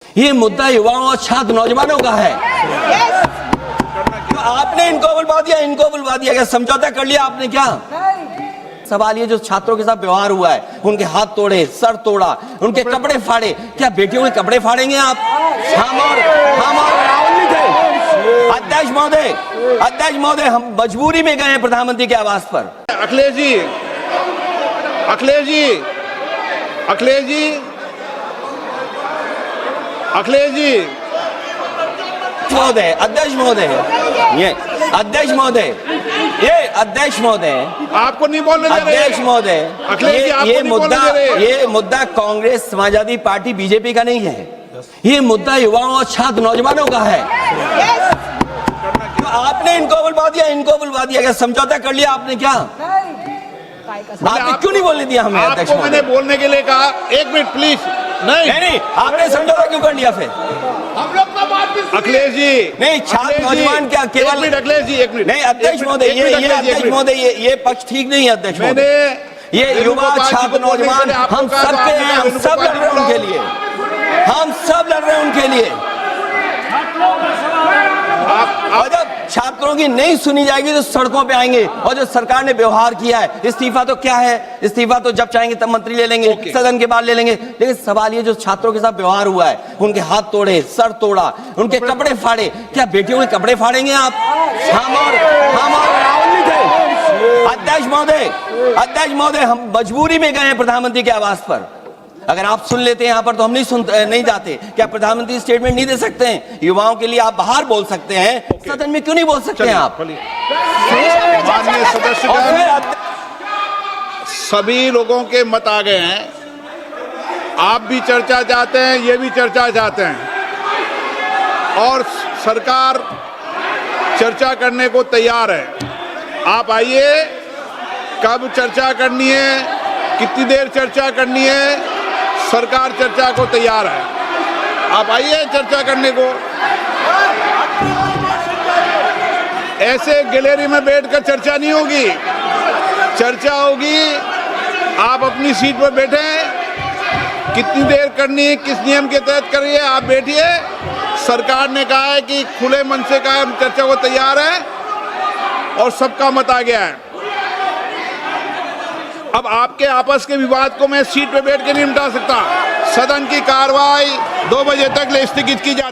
ये मुद्दा युवाओं और छात्र नौजवानों का है। तो आपने इनको बुलवा दिया क्या समझौता कर लिया आपने क्या? सवाल ये जो छात्रों के साथ व्यवहार हुआ है, उनके हाथ तोड़े, सर तोड़ा, उनके कपड़े फाड़े, क्या बेटियों के कपड़े फाड़ेंगे आप? हम और राहुल जी थे। अध्यक्ष महोदय हम मजबूरी में गए हैं प्रधानमंत्री के आवास पर। अखिलेश जी अध्यक्ष महोदय आपको नहीं बोलने दे रहे। अध्यक्ष महोदय, अखिलेश जी आपको नहीं बोलने दे रहे। ये मुद्दा कांग्रेस, समाजवादी पार्टी, बीजेपी का नहीं है। ये मुद्दा युवाओं और छात्र नौजवानों का है। तो आपने इनको बुलवा दिया क्या समझौता कर लिया आपने क्या? आपने क्यों नहीं बोलने दिया हमें? अध्यक्ष आपको मैंने बोलने के लिए कहा, एक मिनट प्लीज। नहीं, आपने समझौता क्यों कर लिया फिर? हम लोग का बात अखिलेश जी नहीं, छात्र नौजवान क्या केवल? अखिलेश जी एक मिनट। नहीं अध्यक्ष महोदय, ये पक्ष ठीक नहीं है अध्यक्ष महोदय। ये युवा छात्र नौजवान हम सब के हैं, हम सब लड़ रहे हैं उनके लिए, और जब छात्रों की नहीं सुनी जाएगी तो सड़कों पे आएंगे। और जो सरकार ने व्यवहार किया है, इस्तीफा तो क्या है? इस्तीफा तो जब चाहेंगे तब मंत्री ले लेंगे, सदन के बाद ले लेंगे। लेकिन सवाल ये जो छात्रों के साथ व्यवहार हुआ है, उनके हाथ तोड़े, सर तोड़ा, उनके कपड़े फाड़े, क्या बेटियों के कपड़े फाड़ेंगे आप? हम और राहुल जी थे। अध्यक्ष महोदय हम मजबूरी में गए हैं प्रधानमंत्री के आवास पर। अगर आप सुन लेते हैं यहाँ पर तो हम नहीं जाते। क्या प्रधानमंत्री स्टेटमेंट नहीं दे सकते हैं? युवाओं के लिए आप बाहर बोल सकते हैं, सदन में क्यों नहीं बोल सकते हैं आप? माननीय सदस्यगण, सभी लोगों के मत आ गए हैं। आप भी चर्चा चाहते हैं, ये भी चर्चा चाहते हैं, और सरकार चर्चा करने को तैयार है। आप आइए, कब चर्चा करनी है, कितनी देर चर्चा करनी है, सरकार चर्चा को तैयार है। आप आइए चर्चा करने को। ऐसे गैलरी में बैठकर चर्चा नहीं होगी। चर्चा होगी, आप अपनी सीट पर बैठे, कितनी देर करनी है, किस नियम के तहत करिए, आप बैठिए। सरकार ने कहा है कि खुले मन से कहा हम चर्चा को तैयार है, और सबका मत आ गया है। अब आपके आपस के विवाद को मैं सीट पे बैठ के नहीं निपटा सकता। सदन की कार्रवाई 2 बजे तक स्थगित की जाती है।